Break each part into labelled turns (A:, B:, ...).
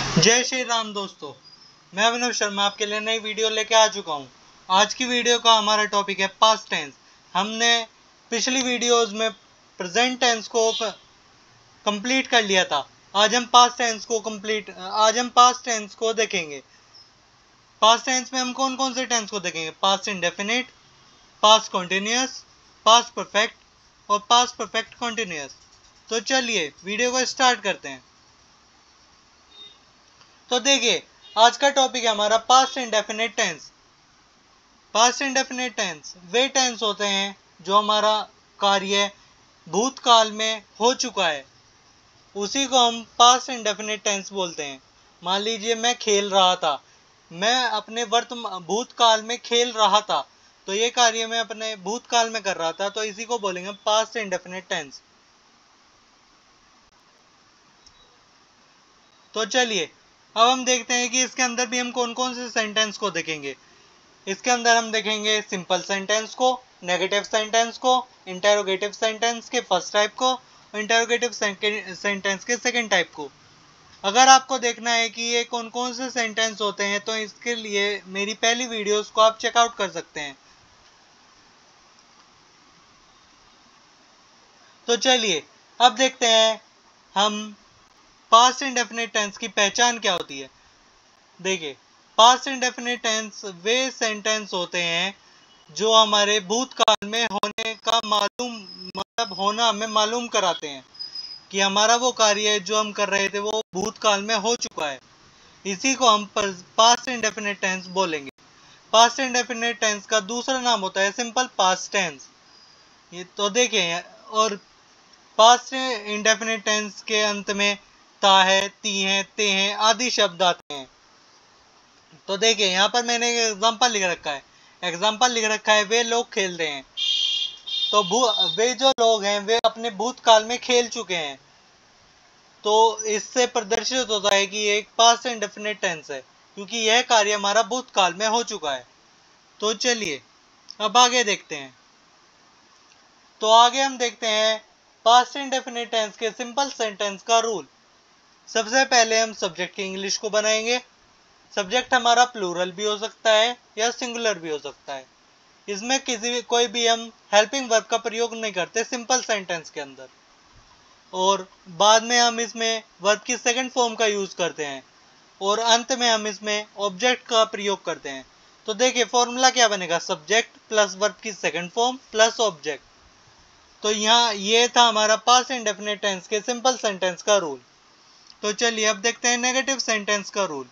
A: जय श्री राम दोस्तों, मैं अभिनव शर्मा आपके लिए नई वीडियो लेके आ चुका हूँ। आज की वीडियो का हमारा टॉपिक है पास्ट टेंस। हमने पिछली वीडियोस में प्रेजेंट टेंस को कंप्लीट कर लिया था। आज हम पास्ट टेंस को देखेंगे। पास्ट टेंस में हम कौन कौन से टेंस को देखेंगे? Past indefinite, past continuous, past perfect और पास्ट परफेक्ट कॉन्टिन्यूअस। तो चलिए वीडियो को स्टार्ट करते हैं। तो देखिए, आज का टॉपिक है हमारा past indefinite tense. Past indefinite tense वे टेंस होते हैं जो हमारा कार्य भूतकाल में हो चुका है, उसी को हम पास्ट इंडेफिनिट टेंस बोलते हैं। मान लीजिए मैं खेल रहा था, मैं अपने भूतकाल में खेल रहा था, तो ये कार्य मैं अपने भूतकाल में कर रहा था, तो इसी को बोलेंगे पास्ट इंडेफिनिट टेंस। तो चलिए अब हम देखते हैं कि इसके अंदर भी हम कौन कौन से सेंटेंस को देखेंगे। इसके अंदर हम देखेंगे सिंपल सेंटेंस को, नेगेटिव सेंटेंस को, इंटेरोगेटिव सेंटेंस के फर्स्ट टाइप को, इंटेरोगेटिव सेंटेंस के सेकंड टाइप को। अगर आपको देखना है कि ये कौन कौन से सेंटेंस होते हैं, तो इसके लिए मेरी पहली वीडियोस को आप चेकआउट कर सकते हैं। तो चलिए अब देखते हैं हम पास्ट इंडेफिनिट टेंस की पहचान क्या होती है। देखिए, पास्ट इंडेफिनिट टेंस वे सेंटेंस होते हैं जो हमारे भूतकाल में होने का होना हमें मालूम कराते हैं कि हमारा वो कार्य जो हम कर रहे थे वो भूतकाल में हो चुका है। इसी को हम पास्ट इंडेफिनिट टेंस बोलेंगे। पास्ट इंडेफिनिट टेंस का दूसरा नाम होता है सिंपल पास्ट टेंस। ये तो देखें, और पास्ट इंडेफिनिट टेंस के अंत में ता है, ती है, ते हैं आदि शब्द आते हैं। तो देखिए, यहाँ पर मैंने एक एग्जाम्पल लिख रखा है वे लोग खेल रहे हैं। तो वे जो लोग हैं वे अपने भूतकाल में खेल चुके हैं, तो इससे प्रदर्शित होता है कि एक पास्ट इंडेफिनिट टेंस है, क्योंकि यह कार्य हमारा भूतकाल में हो चुका है। तो चलिए अब आगे देखते हैं। तो आगे हम देखते हैं पास्ट इंडेफिनिट टेंस के सिंपल सेंटेंस का रूल। सबसे पहले हम सब्जेक्ट की इंग्लिश को बनाएंगे। सब्जेक्ट हमारा प्लूरल भी हो सकता है या सिंगुलर भी हो सकता है। इसमें कोई भी हम हेल्पिंग वर्ब का प्रयोग नहीं करते सिंपल सेंटेंस के अंदर, और बाद में हम इसमें वर्ब की सेकंड फॉर्म का यूज करते हैं, और अंत में हम इसमें ऑब्जेक्ट का प्रयोग करते हैं। तो देखिए फॉर्मूला क्या बनेगा? सब्जेक्ट प्लस वर्ब की सेकंड फॉर्म प्लस ऑब्जेक्ट। तो यहाँ ये था हमारा पास्ट इंडेफिनिट टेंस के सिंपल सेंटेंस का रूल। तो चलिए अब देखते हैं नेगेटिव सेंटेंस का रूल।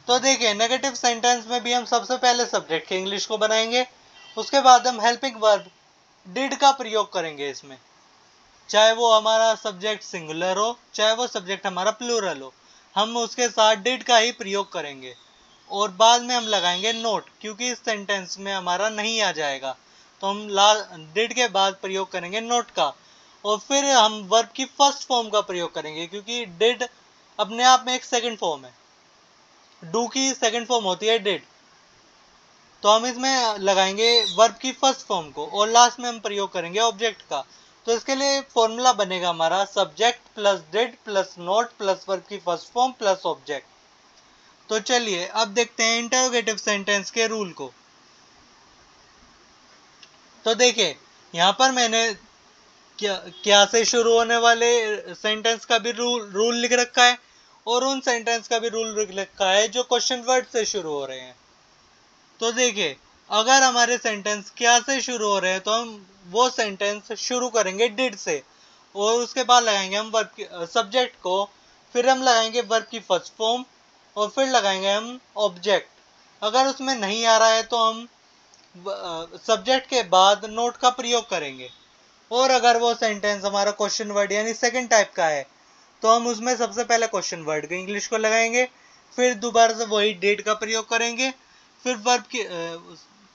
A: तो देखिए, नेगेटिव सेंटेंस में भी हम सबसे पहले सब्जेक्ट की इंग्लिश को बनाएंगे, उसके बाद हम हेल्पिंग वर्ब डिड का प्रयोग करेंगे इसमें, चाहे वो हमारा सब्जेक्ट सिंगुलर हो चाहे वो सब्जेक्ट हमारा प्लूरल हो, हम उसके साथ डिड का ही प्रयोग करेंगे। और बाद में हम लगाएंगे नोट, क्योंकि इस सेंटेंस में हमारा नहीं आ जाएगा, तो हम डिड के बाद प्रयोग करेंगे नोट का। और फिर हम वर्ब की फर्स्ट फॉर्म का प्रयोग करेंगे, क्योंकि डिड अपने आप में एक सेकंड फॉर्म है, डू की सेकंड फॉर्म होती है डिड। तो हम इसमें लगाएंगे वर्ब की फर्स्ट फॉर्म को, और लास्ट में हम प्रयोग करेंगे ऑब्जेक्ट का। तो इसके लिए फॉर्मूला बनेगा हमारा subject plus did plus note plus verb की फर्स्ट फॉर्म प्लस ऑब्जेक्ट। तो चलिए अब देखते हैं इंटरोगेटिव सेंटेंस के रूल को। तो देखिए, यहाँ पर मैंने क्या से शुरू होने वाले सेंटेंस का भी रूल लिख रखा है, और उन सेंटेंस का भी रूल लिख रखा है जो क्वेश्चन वर्ड से शुरू हो रहे हैं। तो देखिए, अगर हमारे सेंटेंस क्या से शुरू हो रहे हैं, तो हम वो सेंटेंस शुरू करेंगे डिड से, और उसके बाद लगाएंगे हम वर्ब की सब्जेक्ट को, फिर हम लगाएंगे वर्ब की फर्स्ट फॉर्म, और फिर लगाएंगे हम ऑब्जेक्ट। अगर उसमें नहीं आ रहा है तो हम सब्जेक्ट के बाद नोट का प्रयोग करेंगे। और अगर वो सेंटेंस हमारा क्वेश्चन वर्ड यानी सेकंड टाइप का है, तो हम उसमें सबसे पहले क्वेश्चन वर्ड के इंग्लिश को लगाएंगे, फिर दोबारा से वही डिड का प्रयोग करेंगे, फिर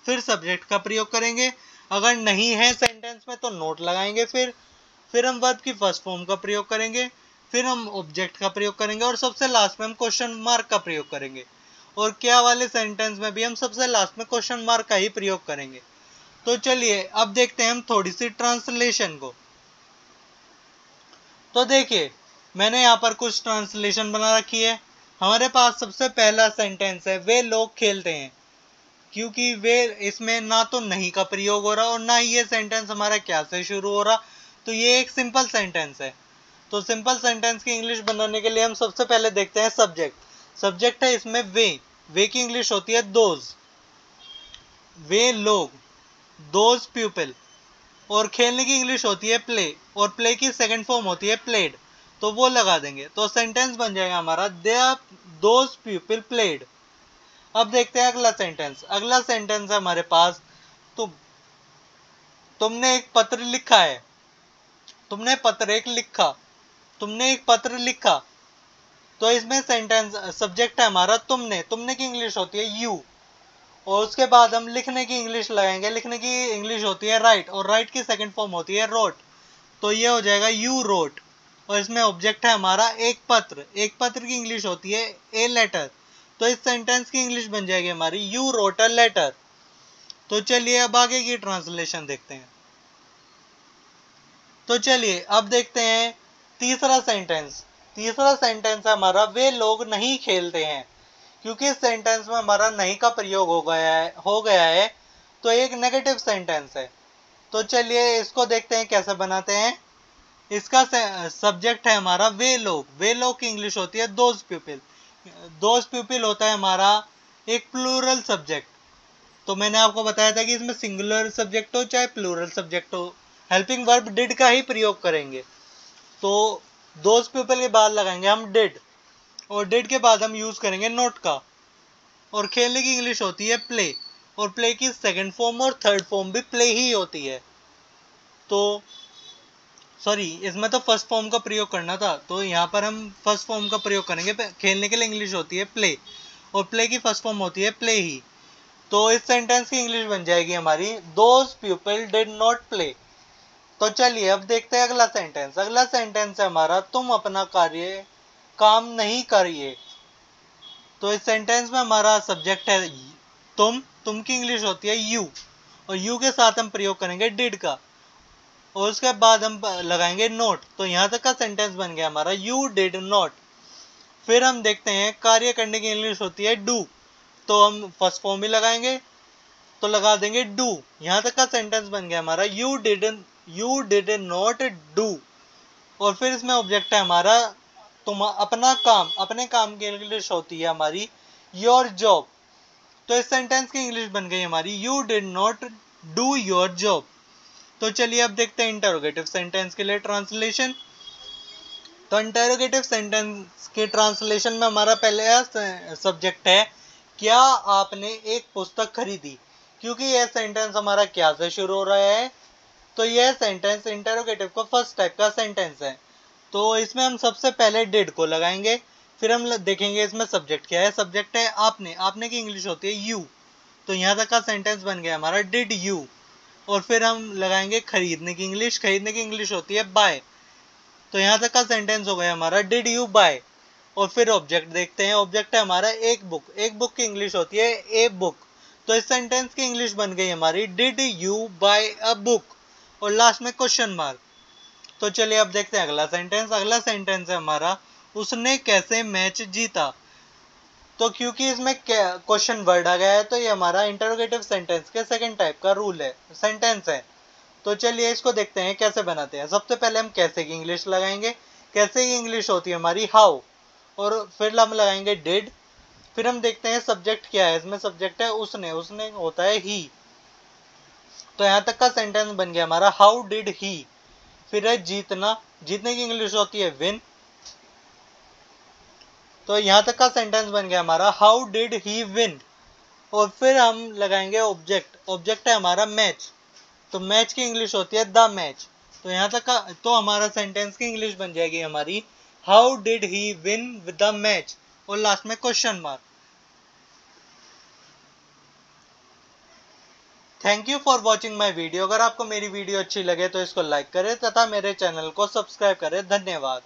A: फिर सब्जेक्ट का प्रयोग करेंगे। अगर नहीं है सेंटेंस में तो नोट लगाएंगे, फिर हम वर्ब की फर्स्ट फॉर्म का प्रयोग करेंगे, फिर हम ऑब्जेक्ट का प्रयोग करेंगे, और सबसे लास्ट में हम क्वेश्चन मार्क का प्रयोग करेंगे। और क्या वाले सेंटेंस में भी हम सबसे लास्ट में क्वेश्चन मार्क का ही प्रयोग करेंगे। तो चलिए अब देखते हैं हम थोड़ी सी ट्रांसलेशन को। तो देखिए, मैंने यहाँ पर कुछ ट्रांसलेशन बना रखी है। हमारे पास सबसे पहला सेंटेंस है, वे लोग खेलते हैं, क्योंकि वे इसमें ना तो नहीं का प्रयोग हो रहा और ना ही ये सेंटेंस हमारा क्या से शुरू हो रहा, तो ये एक सिंपल सेंटेंस है। तो सिंपल सेंटेंस की इंग्लिश बनाने के लिए हम सबसे पहले देखते हैं सब्जेक्ट। सब्जेक्ट है इसमें वे की इंग्लिश होती है दोज, वे लोग, दोज पीपल। और खेलने की इंग्लिश होती है प्ले, और प्ले की सेकंड फॉर्म होती है प्लेड, तो वो लगा देंगे तो सेंटेंस बन जाएगा हमारा दोज पीपल प्लेड। अब देखते हैं अगला सेंटेंस। अगला सेंटेंस है हमारे पास, तुमने एक पत्र लिखा है, तुमने एक पत्र लिखा। तो इसमें सेंटेंस सब्जेक्ट है हमारा तुमने की इंग्लिश होती है यू, और उसके बाद हम लिखने की इंग्लिश लगाएंगे। लिखने की इंग्लिश होती है राइट, और राइट की सेकंड फॉर्म होती है रोट, तो ये हो जाएगा यू रोट। और इसमें ऑब्जेक्ट है हमारा एक पत्र की इंग्लिश होती है ए लेटर, तो इस सेंटेंस की इंग्लिश बन जाएगी हमारी यू रोट अ लेटर। तो चलिए अब आगे की ट्रांसलेशन देखते हैं। तो चलिए अब देखते हैं तीसरा सेंटेंस। तीसरा सेंटेंस है हमारा, वे लोग नहीं खेलते हैं, क्योंकि इस सेंटेंस में हमारा नहीं का प्रयोग हो गया है, तो एक नेगेटिव सेंटेंस है। तो चलिए इसको देखते हैं कैसे बनाते हैं। इसका सब्जेक्ट है हमारा वे लोग की इंग्लिश होती है दोज पीपल होता है हमारा एक प्लूरल सब्जेक्ट। तो मैंने आपको बताया था कि इसमें सिंगुलर सब्जेक्ट हो चाहे प्लूरल सब्जेक्ट हो, हेल्पिंग वर्ब डिड का ही प्रयोग करेंगे। तो दोज पीपल के बाद लगाएंगे हम डिड, और डिड के बाद हम यूज करेंगे नोट का। और खेलने की इंग्लिश होती है प्ले, और प्ले की सेकंड फॉर्म और थर्ड फॉर्म भी प्ले ही होती है। तो सॉरी, इसमें तो फर्स्ट फॉर्म का प्रयोग करना था, तो यहाँ पर हम फर्स्ट फॉर्म का प्रयोग करेंगे। खेलने के लिए इंग्लिश होती है प्ले, और प्ले की फर्स्ट फॉर्म होती है प्ले ही। तो इस सेंटेंस की इंग्लिश बन जाएगी हमारी those people did not play. तो चलिए अब देखते हैं अगला सेंटेंस। अगला सेंटेंस है हमारा, तुम अपना काम नहीं करिए। तो इस सेंटेंस में हमारा सब्जेक्ट है तुम की इंग्लिश होती है यू, और यू के साथ हम प्रयोग करेंगे डिड का, और उसके बाद हम लगाएंगे नोट। तो यहाँ तक का सेंटेंस बन गया हमारा यू डिड नॉट। फिर हम देखते हैं कार्य करने की इंग्लिश होती है डू, तो हम फर्स्ट फॉर्म भी लगाएंगे, तो लगा देंगे डू। यहाँ तक का सेंटेंस बन गया हमारा यू डिड नॉट डू। और फिर इसमें ऑब्जेक्ट है हमारा अपने काम की इंग्लिश होती है हमारी योर जॉब। तो इस सेंटेंस की इंग्लिश बन गई हमारी you did not do your job. तो चलिए अब देखते हैं इंटरोगेटिव सेंटेंस के लिए ट्रांसलेशन। तो इंटरोगेटिव सेंटेंस के ट्रांसलेशन में हमारा पहले सब्जेक्ट है, क्या आपने एक पुस्तक खरीदी, क्योंकि यह सेंटेंस हमारा क्या से शुरू हो रहा है, तो यह सेंटेंस इंटरोगेटिव का फर्स्ट टाइप का सेंटेंस है। तो इसमें हम सबसे पहले डिड को लगाएंगे, फिर हम देखेंगे इसमें सब्जेक्ट क्या है। सब्जेक्ट है आपने की इंग्लिश होती है यू, तो यहाँ तक का सेंटेंस बन गया हमारा डिड यू। और फिर हम लगाएंगे खरीदने की इंग्लिश होती है बाय, तो यहाँ तक का सेंटेंस हो गया हमारा डिड यू बाय। और फिर ऑब्जेक्ट देखते हैं। ऑब्जेक्ट है हमारा एक बुक की इंग्लिश होती है ए बुक, तो इस सेंटेंस की इंग्लिश बन गई हमारी did you buy a book, और लास्ट में क्वेश्चन मार्क। तो चलिए अब देखते हैं अगला सेंटेंस। अगला सेंटेंस है हमारा, उसने कैसे मैच जीता। तो क्योंकि इसमें क्वेश्चन वर्ड आ गया है, तो ये हमारा इंटरोगेटिव सेंटेंस के सेकंड टाइप का रूल है, सेंटेंस है। तो चलिए इसको देखते हैं कैसे बनाते हैं। सबसे पहले हम कैसे की इंग्लिश लगाएंगे। कैसे की इंग्लिश होती है हमारी हाउ, और फिर हम लगाएंगे डिड। फिर हम देखते हैं सब्जेक्ट क्या है। इसमें सब्जेक्ट है उसने होता है ही, तो यहाँ तक का सेंटेंस बन गया हमारा हाउ डिड ही। फिर है जीतने की इंग्लिश होती है विन, तो यहाँ तक का सेंटेंस बन गया हमारा हाउ डिड ही विन। और फिर हम लगाएंगे ऑब्जेक्ट है हमारा मैच, तो मैच की इंग्लिश होती है द मैच। तो यहाँ तक का तो हमारा सेंटेंस की इंग्लिश बन जाएगी हमारी how did he win with the match, और लास्ट में question mark. Thank you for watching my video. अगर आपको मेरी वीडियो अच्छी लगे तो इसको लाइक करें तथा मेरे चैनल को सब्सक्राइब करें। धन्यवाद।